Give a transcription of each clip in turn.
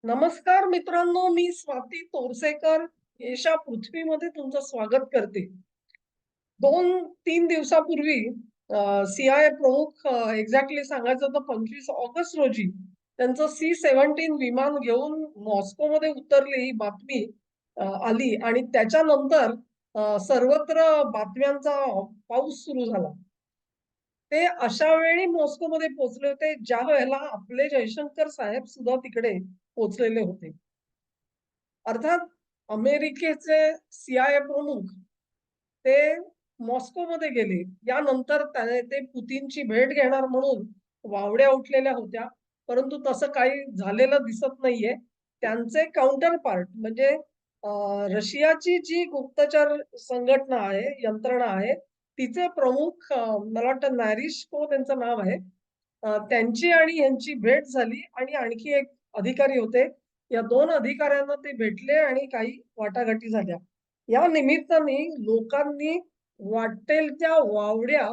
नमस्कार मित्रांनो, मी स्वाती तोरसेकर एशा पृथ्वीमध्ये तुमचं स्वागत करते. 2-3 दिवसापूर्वी CIA प्रमुख एक्झॅक्टली सांगायचं तर 25 ऑगस्ट रोजी त्यांचं C-17 विमान घेऊन मॉस्कोमध्ये उतरले ही बातमी आली आणि त्याच्यानंतर सर्वत्र बातम्यांचा पाऊस सुरू झाला. ते अशा वेळी मॉस्कोमध्ये पोहोचले होते, ज्या वेळेला आपले जयशंकर साहेब सुद्धा तिकडे पोहोचलेले होते. अर्थात अमेरिकेचे CIA प्रमुख ते मॉस्कोमध्ये गेले. यानंतर ते पुतीनची भेट घेणार म्हणून वावड्या उठलेल्या होत्या. परंतु तसं काही झालेलं दिसत नाहीये. त्यांचे काउंटर पार्ट म्हणजे अ, रशियाची जी गुप्तचर संघटना आहे, यंत्रणा आहे, तिचे प्रमुख मला वाटतं नॅरिशको त्यांचं नाव आहे. त्यांची आणि ह्यांची भेट झाली आणि आणखी एक अधिकारी होते. या 2 अधिकाऱ्यांना ते भेटले आणि काही वाटाघाटी झाल्या. या निमित्ताने लोकांनी वाटेल त्या वावड्या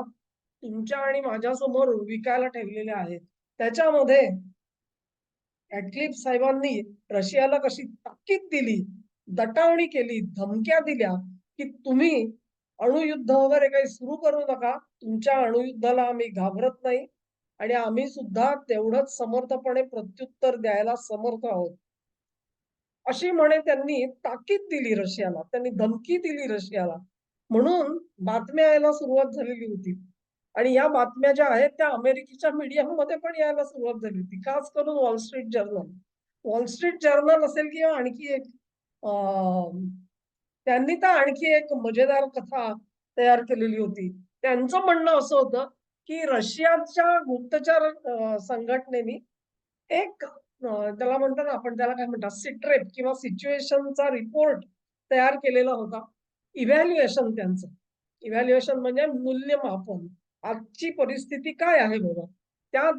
तुमच्या आणि माझ्यासमोर विकायला ठेवलेल्या आहेत. त्याच्यामध्ये ॲटक्लिफ साहेबांनी रशियाला कशी ताकीद दिली, दटावणी केली, धमक्या दिल्या, की तुम्ही अणुयुद्ध वगैरे काही सुरू करू नका. तुमच्या अणुयुद्धाला आम्ही घाबरत नाही आणि आम्ही सुद्धा तेवढंच समर्थपणे प्रत्युत्तर द्यायला समर्थ आहोत. अशी म्हणे त्यांनी ताकीद दिली रशियाला. त्यांनी धमकी दिली रशियाला. म्हणून बातम्या यायला सुरुवात झालेली होती. आणि या बातम्या ज्या आहेत त्या अमेरिकेच्या मीडियामध्ये पण यायला सुरुवात झाली होती. खास करून wall street journal. Wall street journal असेल किंवा आणखी एक अ, त्यांनी तर आणखी एक मजेदार कथा तयार केलेली होती. त्यांचं म्हणणं असं होतं, की रशियाच्या गुप्तचर संघटनेनी एक त्याला म्हणतो ना आपण त्याला काय म्हणतात सिट्रेट किंवा सिच्युएशनचा रिपोर्ट तयार केलेला होता. इव्हॅल्युएशन त्यांचं. इव्हॅल्युएशन म्हणजे मूल्यमापन. आजची परिस्थिती काय आहे बाबा?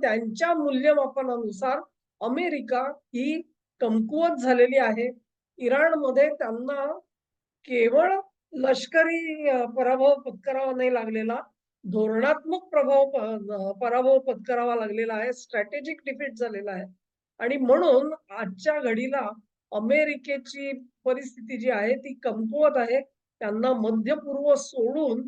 त्यांच्या मूल्यमापनानुसार अमेरिका ही कमकुवत झालेली आहे. इराणमध्ये त्यांना केवळ लष्करी पराभव पत्करावा नाही लागलेला, धोरणात्मक पराभव पत्करावा लागलेला आहे. स्ट्रॅटेजिक डिफीट झालेला आहे. आणि म्हणून आजच्या घडीला अमेरिकेची परिस्थिती जी आहे ती कमकुवत आहे. त्यांना मध्य पूर्व सोडून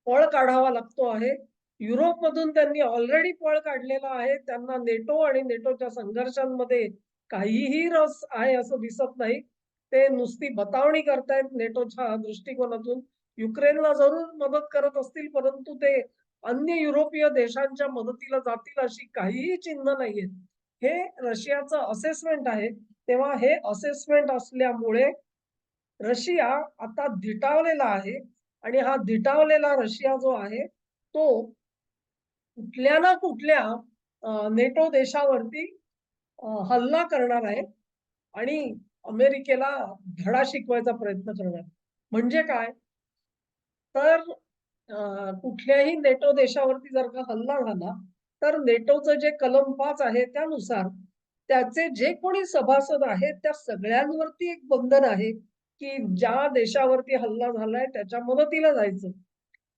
पळ काढावा लागतो आहे. युरोपमधून त्यांनी ऑलरेडी पळ काढलेला आहे. त्यांना नेटो आणि नेटोच्या संघर्षांमध्ये काहीही रस आहे असं दिसत नाही. ते नुसती बतावणी करतायत नेटोच्या दृष्टिकोनातून. युक्रेनला जरूर मदत करत असतील, परंतु ते अन्य युरोपीय देशांच्या मदतीला जातील अशी काहीही चिन्ह नाहीयेत. हे रशियाचं असेसमेंट आहे. तेव्हा हे असेसमेंट असल्यामुळे रशिया आता धिटावलेला आहे आणि हा धिटावलेला रशिया जो आहे, तो कुठल्या ना कुठल्या नेटो देशावरती हल्ला करणार आहे आणि अमेरिकेला धडा शिकवायचा प्रयत्न करणार. म्हणजे काय? तर कुठल्याही नेटो देशावरती जर का हल्ला झाला, तर नेटोचं जे कलम 5 आहे त्यानुसार त्याचे जे कोणी सभासद आहेत, त्या सगळ्यांवरती एक बंधन आहे, की ज्या देशावरती हल्ला झालाय त्याच्या मदतीला जायचं.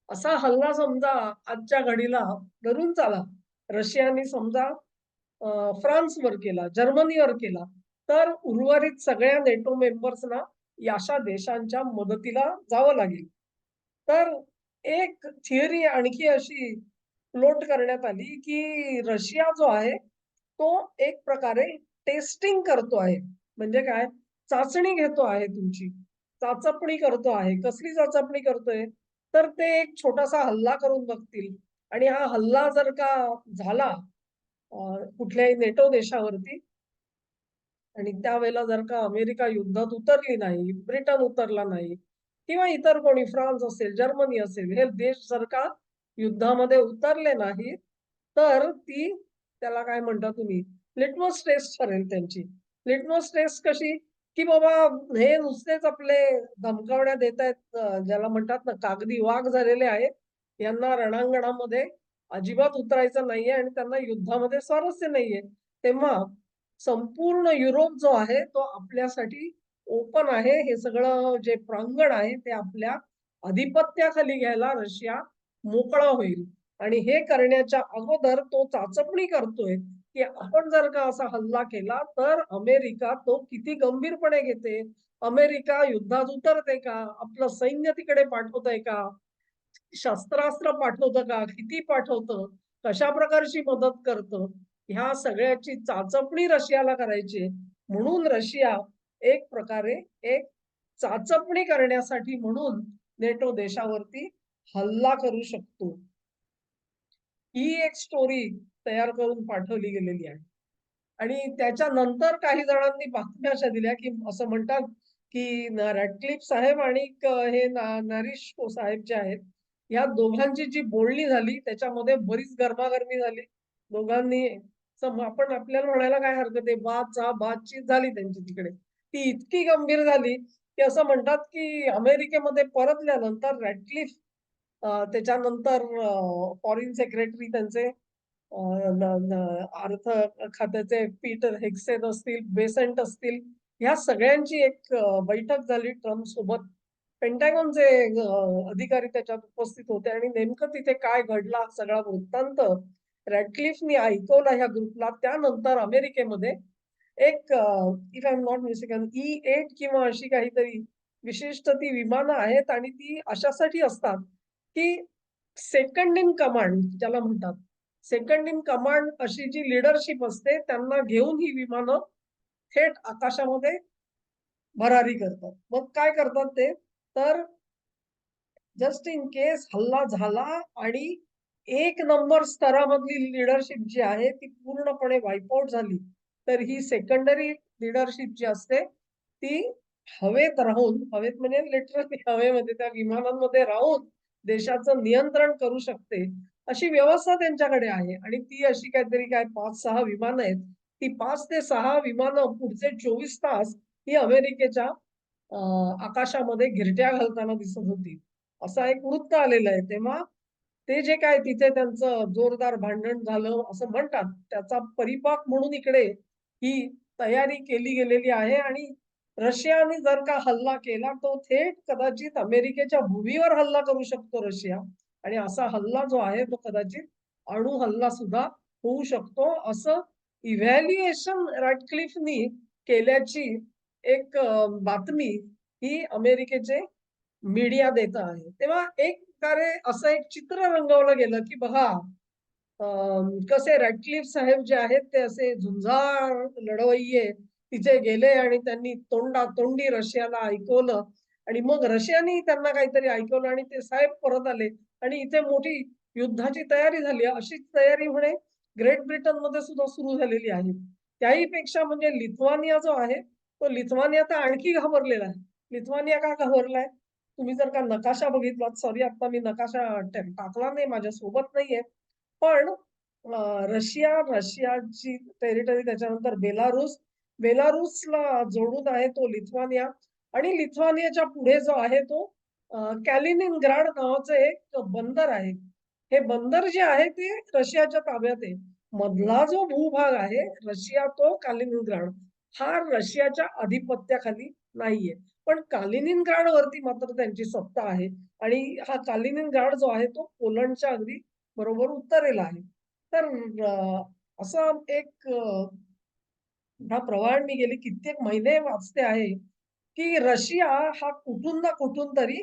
असा हल्ला समजा आजच्या घडीला धरून चाला, रशियाने समजा फ्रान्सवर केला, जर्मनीवर केला, तर उर्वरित सगळ्या नेटो मेंबर्सना अशा देशांच्या मदतीला जावं लागेल. तर एक थिअरी आणखी अशी फ्लोट करण्यात आली, की रशिया जो आहे, तो एक प्रकारे टेस्टिंग करतो आहे. म्हणजे काय? चाचणी घेतो आहे तुमची. चाचपणी करतो आहे. कसली चाचपणी करतोय? तर ते एक छोटासा हल्ला करून बघतील आणि हा हल्ला जर का झाला कुठल्याही नेटो देशावरती आणि त्यावेळेला जर का अमेरिका युद्धात उतरली नाही, ब्रिटन उतरला नाही किंवा इतर कोणी फ्रान्स असेल, जर्मनी असेल, हे देश जर का युद्धामध्ये उतरले नाही, तर ती त्याला काय म्हणता तुम्ही लिटमस टेस्ट ठरेल त्यांची. लिटमस टेस्ट कशी? की बाबा हे नुसतेच आपले धमकावण्या देतायत ज्याला म्हणतात ना कागदी वाघ झालेले आहेत. यांना रणांगणामध्ये अजिबात उतरायचं नाहीये आणि त्यांना युद्धामध्ये स्वारस्य नाहीये. तेव्हा संपूर्ण युरोप जो आहे तो आपल्यासाठी ओपन आहे. हे सगळं जे प्रांगण आहे ते आपल्या अधिपत्याखाली घ्यायला रशिया मोकळा होईल आणि हे करण्याच्या अगोदर तो चाचपणी करतोय. की आपण जर का असा हल्ला केला तर अमेरिका तो किती गंभीरपणे घेते. अमेरिका युद्धात उतरते का? आपलं सैन्य तिकडे पाठवतंय का? शस्त्रास्त्र पाठवतं का? किती पाठवतं? कशा प्रकारची मदत करतं? ह्या सगळ्याची चाचपणी रशियाला करायची आहे. म्हणून रशिया एक प्रकारे एक चाचपणी करण्यासाठी म्हणून नेटो देशावरती हल्ला करू शकतो. ही एक स्टोरी तयार करून पाठवली गेलेली आहे. आणि त्याच्यानंतर काही जणांनी बातम्या अशा दिल्या, की असं म्हणतात, की रॅटक्लिफ साहेब आणि हे नॅरिश साहेब जे आहेत, या दोघांची जी बोलणी झाली त्याच्यामध्ये बरीच गरमागरमी झाली. दोघांनी आपण आपल्याला म्हणायला काय हरकत आहे, बातचीत झाली त्यांची तिकडे. ती इतकी गंभीर झाली, की असं म्हणतात, की अमेरिकेमध्ये परतल्यानंतर रॅटक्लिफ त्याच्यानंतर फॉरेन सेक्रेटरी त्यांचे न न अर्थ खात्याचे पीटर हेग्सेन असतील, बेसेंट असतील, ह्या सगळ्यांची एक बैठक झाली ट्रम्प सोबत. पेंटागॉनचे अधिकारी त्याच्यात उपस्थित होते आणि नेमकं तिथे काय घडला हा सगळा वृत्तांत रॅडक्लिफनी ऐकवला ह्या ग्रुपला. त्यानंतर अमेरिकेमध्ये एक if I am not mistaken E8 किंवा अशी काहीतरी विशिष्ट ती विमानं आहेत आणि ती अशासाठी असतात, की सेकंड इन कमांड ज्याला म्हणतात. सेकंड इन कमांड अशी जी लीडरशिप असते त्यांना घेऊन ही विमानं थेट आकाशामध्ये भरारी करतात. मग काय करतात ते? तर जस्ट इन केस हल्ला झाला आणि एक नंबर स्तरामधली लीडरशिप जी आहे ती पूर्णपणे वाईपआउट झाली, तर ही सेकंडरी लीडरशिप जी असते ती हवेत राहून, हवेत म्हणजे लिटरली हवेमध्ये त्या विमानांमध्ये राहून देशाचं नियंत्रण करू शकते, अशी व्यवस्था त्यांच्याकडे आहे. आणि ती अशी काहीतरी काय 5-6 विमानं आहेत. ती 5 ते 6 विमानं पुढचे 24 तास ही अमेरिकेच्या आकाशामध्ये घिरट्या घालताना दिसत होती. असं एक वृत्त आलेलं आहे. तेव्हा ते जे काय तिथे त्यांचं जोरदार भांडण झालं असं म्हणतात, त्याचा परिपाक म्हणून इकडे ही तयारी केली गेलेली आहे आणि रशियाने जर का हल्ला केला, तो थेट कदाचित अमेरिकेच्या भूमीवर हल्ला करू शकतो रशिया आणि असा हल्ला जो आहे तो कदाचित अणू हल्ला सुद्धा होऊ शकतो, असं इव्हॅल्युएशन रॅटक्लिफनी केल्याची एक बातमी ही अमेरिकेचे मीडिया देत आहे. तेव्हा एक प्रकारे असं एक चित्र रंगवलं गेलं, की बघा कसे रॅटक्लिफ साहेब जे आहेत ते असे झुंजार लढवय्ये तिथे गेले आणि त्यांनी तोंडातोंडी रशियाला ऐकवलं आणि मग रशियाने त्यांना काहीतरी ऐकवलं आणि ते साहेब परत आले आणि इथे मोठी युद्धाची तयारी झाली. अशीच तयारी म्हणे ग्रेट ब्रिटनमध्ये सुद्धा सुरू झालेली आहे. त्याही पेक्षा म्हणजे लिथुआनिया जो आहे, तो लिथुआनिया तर आणखी घाबरलेला आहे. लिथुआनिया का घाबरलाय? तुम्ही जर का नकाशा बघितलात, सॉरी आता मी नकाशा टाकला नाही, माझ्या सोबत नाहीये. पण रशियाची टेरिटरी, त्याच्यानंतर बेलारूस, बेलारूसला जोडून आहे तो लिथुआनिया आणि लिथुआनियाच्या पुढे जो आहे तो कॅलिनिनग्राड नावाचं एक बंदर आहे. हे बंदर जे आहे ते रशियाच्या ताब्यात आहे. मधला जो भूभाग आहे रशिया तो कॅलिनिनग्राड हा रशियाच्या अधिपत्याखाली नाहीये. पण कॅलिनिनग्राड वरती मात्र त्यांची सत्ता आहे आणि हा कॅलिनिनग्राड जो आहे तो पोलंडच्या अगदी बरोबर उत्तरेला आहे. तर असं एक हा प्रवाळ मी गेली कित्येक महिने वाचते आहे, की रशिया हा कुठून ना कुठून तरी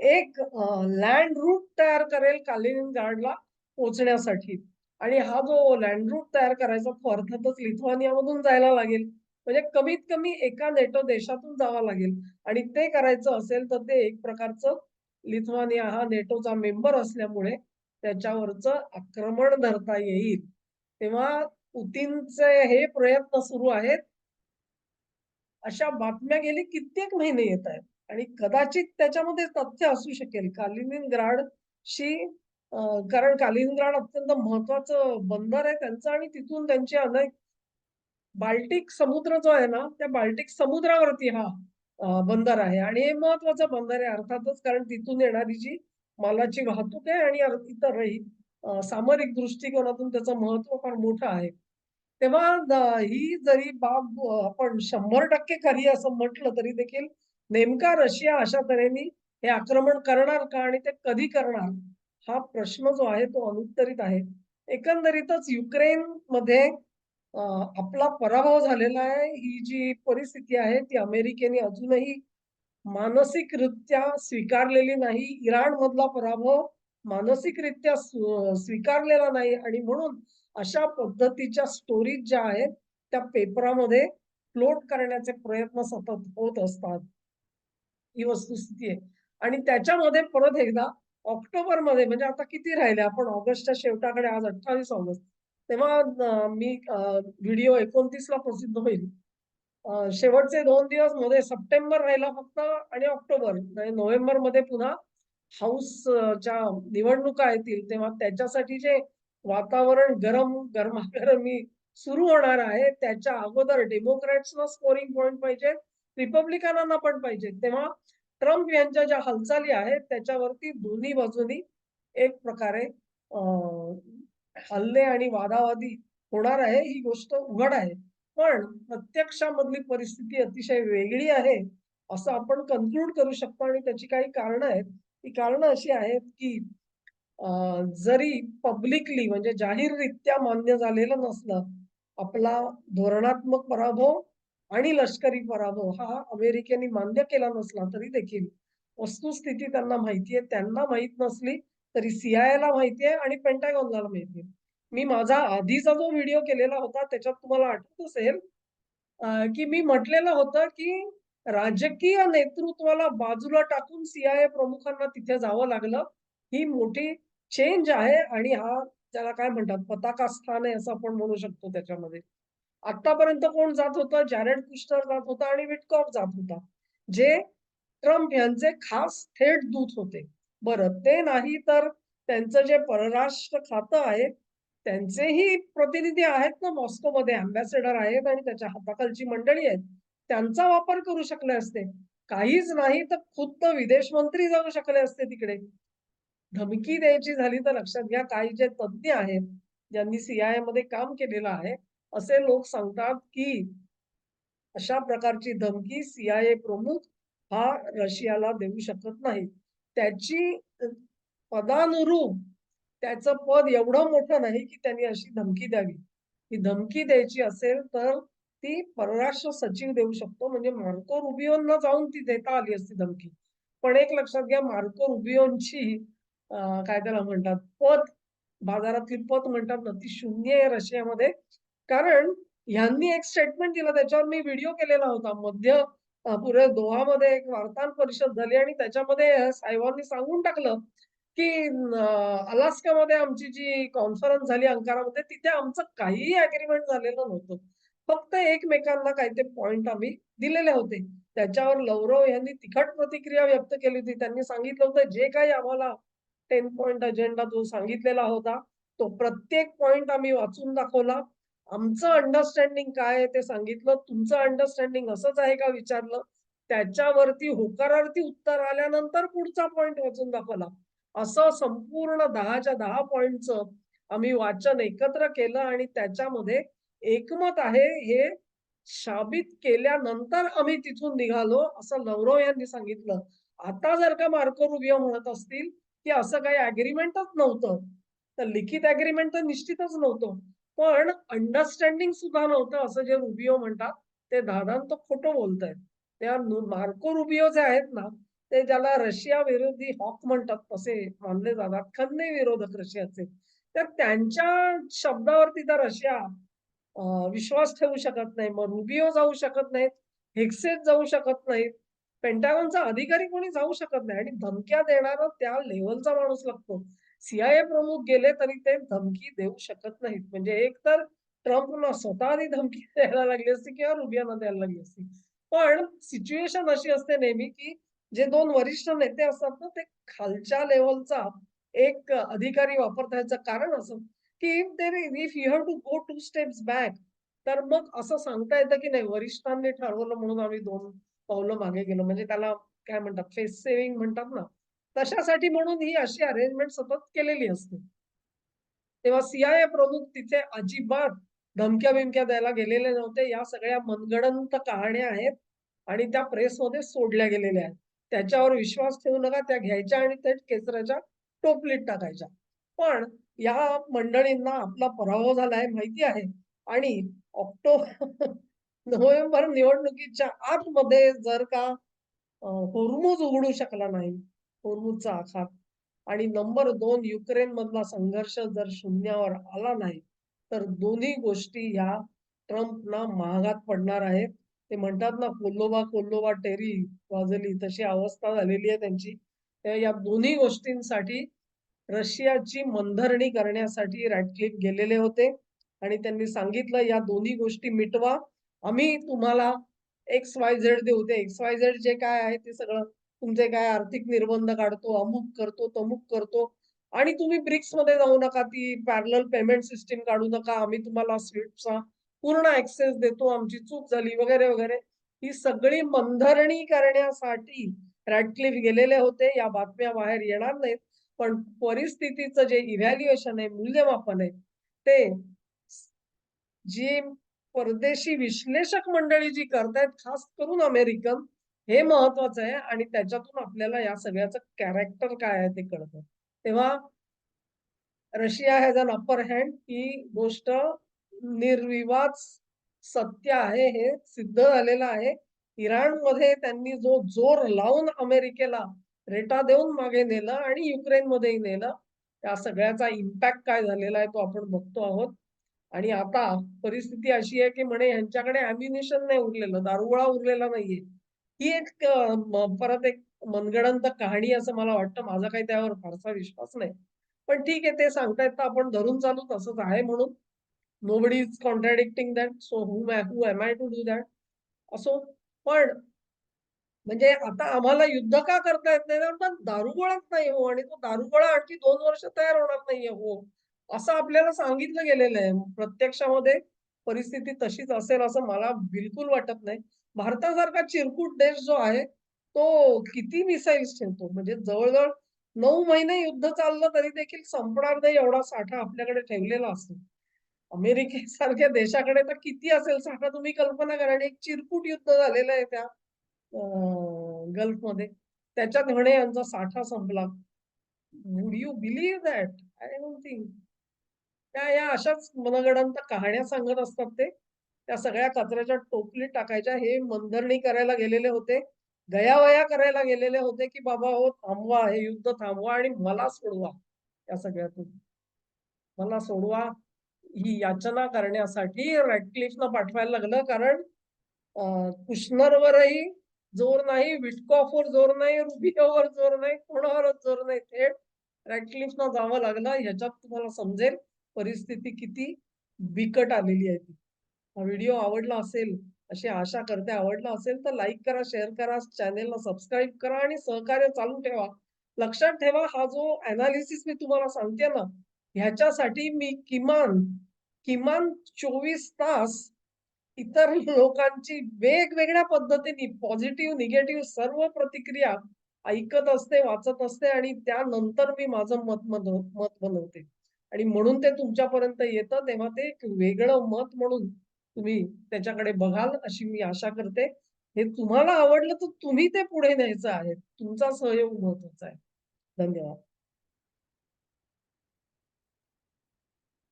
एक लँड रूट तयार करेल कालिनिनग्राडला पोहोचण्यासाठी. आणि हा जो लँड रूट तयार करायचा तो अर्थातच लिथुआनियामधून जायला लागेल. म्हणजे कमीत कमी एका नेटो देशातून जावं लागेल आणि ते करायचं असेल तर ते एक प्रकारचं लिथुआनिया हा नेटोचा मेंबर असल्यामुळे त्याच्यावरचं आक्रमण धरता येईल. तेव्हा पुतीनचे हे प्रयत्न सुरू आहेत. अशा बातम्या गेली कित्येक महिने येत आहेत आणि कदाचित त्याच्यामध्ये तथ्य असू शकेल. कालिनिनग्राडशी कारण कालिनिनग्राड अत्यंत महत्वाचं बंदर आहे त्यांचं आणि तिथून त्यांचे अनेक बाल्टिक समुद्र जो आहे ना, त्या बाल्टिक समुद्रावरती हा बंदर आहे आणि हे महत्वाचं बंदर आहे अर्थातच, कारण तिथून येणारी जी मालाची वाहतूक आहे आणि इतरही सामरिक दृष्टिकोनातून त्याचं महत्व फार मोठं आहे. तेव्हा ही जरी बाब आपण 100% खरी असं म्हटलं तरी देखील नेमका रशिया अशा तऱ्हेने हे आक्रमण करणार का आणि ते कधी करणार? हा प्रश्न जो आहे तो अनुत्तरित आहे. एकंदरीतच युक्रेनमध्ये आपला पराभव झालेला आहे. ही जी परिस्थिती आहे ती अमेरिकेने अजूनही मानसिकरित्या स्वीकारलेली नाही. इराणमधला पराभव मानसिकरित्या स्वीकारलेला नाही आणि म्हणून अशा पद्धतीच्या स्टोरीज ज्या आहेत, त्या पेपरामध्ये फ्लोट करण्याचे प्रयत्न सतत होत असतात. ही वस्तुस्थिती आहे. आणि त्याच्यामध्ये परत एकदा ऑक्टोबरमध्ये म्हणजे आता किती राहिले आपण ऑगस्टच्या शेवटाकडे आज 28 ऑगस्ट. तेव्हा मी व्हिडिओ 29ला प्रसिद्ध होईल. शेवटचे 2 दिवस मध्ये सप्टेंबर राहिला फक्त आणि ऑक्टोबर म्हणजे नोव्हेंबरमध्ये पुन्हा च्या निवडणुका येतील तेव्हा त्याच्यासाठी जे वातावरण गरमागरमी सुरू होणार आहे त्याच्या अगोदर डेमोक्रॅट्सना स्कोरिंग पॉइंट पाहिजे, रिपब्लिकनांना पण पाहिजे. तेव्हा ट्रम्प यांच्या ज्या हालचाली आहेत त्याच्यावरती दोन्ही बाजूनी एक प्रकारे हल्ले आणि वादावादी होणार आहे ही गोष्ट उघड आहे. पण प्रत्यक्षामधली परिस्थिती अतिशय वेगळी आहे, असं आपण कन्क्लूड करू शकतो आणि त्याची काही कारणं आहेत. ती कारणं अशी आहेत, की जरी पब्लिकली म्हणजे जाहीररित्या मान्य झालेलं नसलं, आपला धोरणात्मक पराभव आणि लष्करी पराभव हा अमेरिकेने मान्य केला नसला तरी देखील वस्तुस्थिती त्यांना माहिती आहे. त्यांना माहीत नसली तरी सी-आय-एला माहिती आहे आणि पेंटागॉनला माहिती आहे. मी माझा आधीचा जो व्हिडिओ केलेला होता त्याच्यात तुम्हाला आठवत असेल की मी म्हटलेलं होतं, की राजकीय नेतृत्वाला बाजूला टाकून सी प्रमुखांना तिथे जावं लागलं. ही मोठी चेंज आहे आणि हा त्याला काय म्हणतात पताका स्थान आहे असं आपण म्हणू शकतो त्याच्यामध्ये. आतापर्यंत कोण जात होतं? जॅरेड कुशनर जात होता आणि विटकॉफ जात होता. जे ट्रम्प यांचे खास थेट दूत होते. बरं ते नाही तर त्यांचं जे परराष्ट्र खातं आहे, त्यांचेही प्रतिनिधी आहेत ना मॉस्कोमध्ये अँबॅसेडर आहेत आणि त्याच्या हाताखालची मंडळी आहेत. त्यांचा वापर करू शकले असते. काहीच नाही तर खुद्द विदेश मंत्री जाऊ शकले असते तिकडे. धमकी द्यायची झाली तर लक्षात घ्या काही जे तज्ञ आहेत, ज्यांनी सी-आय-एमध्ये काम केलेलं आहे, असे लोक सांगतात, की अशा प्रकारची धमकी सी प्रमुख हा रशियाला देऊ शकत नाही. त्याची पदानुरूप त्याचं पद एवढं मोठं नाही, की त्यांनी अशी धमकी द्यावी. ही धमकी द्यायची असेल तर ती परराष्ट्र सचिव देऊ शकतो. म्हणजे मार्को रुबियोंना जाऊन ती देता आली असती धमकी. पण एक लक्षात घ्या मार्को रुबियोंची काय त्याला म्हणतात पत बाजारातली पत म्हणतात ना, ती शून्य आहे रशियामध्ये. कारण ह्यांनी एक स्टेटमेंट दिलं त्याच्यावर मी व्हिडिओ केलेला होता. पुढे दोहामध्ये एक वार्ताहर परिषद झाली आणि त्याच्यामध्ये साहेबांनी सांगून टाकलं, की अलास्कामध्ये आमची जी कॉन्फरन्स झाली अंकारामध्ये तिथे आमचं काहीही अग्रीमेंट झालेलं नव्हतं. फक्त एकमेकांना काही ते पॉइंट आम्ही दिलेले होते. त्याच्यावर लव्हरोव यांनी तिखट प्रतिक्रिया व्यक्त केली होती. त्यांनी सांगितलं होतं जे काही आम्हाला 10 पॉइंट अजेंडा जो सांगितलेला होता, तो प्रत्येक पॉइंट आम्ही वाचून दाखवला. आमचं अंडरस्टँडिंग काय आहे ते सांगितलं. तुमचं अंडरस्टँडिंग असंच आहे का विचारलं. त्याच्यावरती होकारार्थी उत्तर आल्यानंतर पुढचा पॉइंट वाचून दाखवला. असं संपूर्ण 10च्या 10 पॉइंटचं आम्ही वाचन एकत्र केलं आणि त्याच्यामध्ये एकमत आहे हे साबित केल्यानंतर आम्ही तिथून निघालो, असं लव्हरोव यांनी सांगितलं. आता जर का मार्को रुबियो म्हणत असतील, की असं काही अग्रीमेंटच नव्हतं, तर लिखित अग्रीमेंट तर निश्चितच नव्हतं. पण अंडरस्टँडिंग सुद्धा नव्हतं असं जे रुबियो म्हणतात, ते धादांत खोटं बोलतायत. त्या मार्को रुबियो जे आहेत ना, ते ज्याला रशिया विरोधी हॉक म्हणतात तसे मानले जातात. खंदे विरोधक रशियाचे. तर त्यांच्या शब्दावरती तर रशिया विश्वास ठेवू शकत नाही. मग रुबियो जाऊ शकत नाहीत, हेक्सेस जाऊ शकत नाहीत. पेंटागॉनचा अधिकारी कोणी जाऊ शकत नाही आणि धमक्या देणारा त्या लेव्हलचा माणूस लागतो. सी प्रमुख गेले तरी ते धमकी देऊ शकत नाहीत. म्हणजे एक तर ट्रम्पना स्वतः आधी धमकी द्यायला लागली असती किंवा रुबियाना द्यायला लागली असती. पण सिच्युएशन अशी असते नेहमी, की जे 2 वरिष्ठ नेते असतात ना, ते खालच्या लेव्हलचा एक अधिकारी वापरता याचं कारण असं, की if you have to go 2 steps back तर मग असं सांगता येतं, की नाही वरिष्ठांनी ठरवलं म्हणून आम्ही 2 पावलं मागे गेलो. म्हणजे त्याला काय म्हणतात फेस सेव्हिंग म्हणतात ना, तशासाठी म्हणून ही अशी अरेंजमेंट सतत केलेली असते. तेव्हा प्रमुख तिथे अजिबात धमक्या-बिमक्या द्यायला गेलेले नव्हते. या सगळ्या मनगडंत कहाण्या आहेत आणि त्या प्रेसमध्ये सोडल्या गेलेल्या आहेत. त्याच्यावर विश्वास ठेवू नका. त्या घ्यायच्या आणि थेट केसराच्या टोपलीत टाकायच्या. पण या मंडळींना आपला पराभव झालाय माहिती आहे. आणि नोव्हेंबर निवडणुकीच्या आतमध्ये जर का होर्मुझ उघडू शकला नाही, होर्मुझचा आखात आणि नंबर 2 युक्रेनमधला संघर्ष जर शून्यावर आला नाही, तर दोन्ही गोष्टी ह्या ट्रम्पना महागात पडणार आहेत. ते म्हणतात ना, "कोल्लोबा, कोल्लोबा टेरी वाजली" तशी अवस्था झालेली आहे त्यांची. या दोन्ही गोष्टींसाठी रशियाची मनधरणी करण्यासाठी रॅडक्लिफ गेलेले होते आणि त्यांनी सांगितलं, "या दोन्ही गोष्टी मिटवा. आम्ही तुम्हाला XYZ देऊ." ते XYZ जे काय आहे ते सगळं तुमचे काय आर्थिक निर्बंध काढतो, अमुक करतो, तमुक करतो आणि तुम्ही ब्रिक्समध्ये जाऊ नका. ती पॅरलल पेमेंट सिस्टम काढू नका. आम्ही तुम्हाला SWIFTचा पूर्ण ॲक्सेस देतो. आमची चूक झाली वगैरे, वगैरे. ही सगळी मनधरणी करण्यासाठी रॅडक्लिफ गेलेले होते. या बातम्या बाहेर येणार नाहीत. पण परिस्थितीचं जे इव्हॅल्युएशन आहे, मूल्यमापन आहे, ते जी परदेशी विश्लेषक मंडळी जी करतायत, खास करून अमेरिकन, हे महत्वाचं आहे आणि त्याच्यातून आपल्याला या सगळ्याचं कॅरेक्टर काय आहे ते कळतं. तेव्हा Russia has an upper hand ही गोष्ट निर्विवाद सत्य आहे, हे सिद्ध झालेलं आहे. इराणमध्ये त्यांनी जो जोर लावून अमेरिकेला रेटा देऊन मागे नेलं आणि युक्रेनमध्येही नेलं. त्या सगळ्याचा इम्पॅक्ट काय झालेला आहे तो आपण बघतो आहोत. आणि आता परिस्थिती अशी आहे, की म्हणे ह्यांच्याकडे अॅम्युनिशन नाही उरलेलं, दारुगोळा उरलेला नाहीये. ही एक परत एक मनगडंत कहाणी असं मला वाटतं. माझा काही त्यावर फारसा विश्वास नाही. पण ठीक आहे, ते सांगतायत तर आपण धरून चालू तसंच आहे म्हणून. Nobody is contradicting that. So who am I to do that? असो. पण म्हणजे आता आम्हाला युद्ध का करता येत नाही? पण दारुगोळाच नाही हो आणि तो दारुगोळा आणखी 2 वर्ष तयार होणार नाहीये हो. असं आपल्याला सांगितलं गेलेलं आहे. प्रत्यक्षामध्ये परिस्थिती तशीच असेल असं मला बिलकुल वाटत नाही. भारतासारखा चिरकुट देश जो आहे, तो किती मिसाईल्स ठेवतो. म्हणजे जवळ-जवळ 9 महिने युद्ध चाललं तरी देखील संपणार नाही एवढा साठा आपल्याकडे ठेवलेला असतो. अमेरिकेसारख्या देशाकडे तर किती असेल साठा तुम्ही कल्पना करा आणि एक चिरकुट युद्ध झालेलं आहे त्या गल्फमध्ये. त्याच्यात म्हणे यांचा साठा संपला. Would you believe that? I don't think. त्या या अशाच मनगडंत कहाण्या सांगत असतात ते. त्या सगळ्या कचऱ्याच्या टोपलीत टाकायच्या. हे मनधरणी करायला गेलेले होते. गयावया करायला गेलेले होते, की बाबा हो थांबवा, हे युद्ध थांबवा आणि मला सोडवा या सगळ्यातून. मला सोडवा ही याचना करण्यासाठी रॅडक्लिफला पाठवायला लागलं कारण कुशनरवरही जोर नाही, विटकॉफवर जोर नाही, रुबियोवर जोर नाही, कोणावरच जोर नाही. थेट रॅडक्लिफला जावं लागलं. ह्याच्यात तुम्हाला समजेल परिस्थिती किती बिकट आलेली आहे ती. हा व्हिडिओ आवडला असेल, अशी आशा करते आवडला असेल तर लाईक करा, शेअर करा, चॅनेलला सबस्क्राईब करा आणि सहकार्य चालू ठेवा. लक्षात ठेवा हा जो एनालिसिस मी तुम्हाला सांगते ना, ह्याच्यासाठी मी किमान किमान 24 तास इतर लोकांची वेगवेगळ्या पद्धतीने पॉझिटिव्ह, निगेटिव्ह सर्व प्रतिक्रिया ऐकत असते, वाचत असते आणि त्यानंतर मी माझं मत बनवते. आणि म्हणून ते तुमच्यापर्यंत येतं तेव्हा ते एक वेगळं मत म्हणून तुम्ही त्याच्याकडे बघाल अशी मी आशा करते. हे तुम्हाला आवडलं तर तुम्ही ते पुढे न्यायचं आहे. तुमचा सहयोग महत्वाचा आहे. धन्यवाद.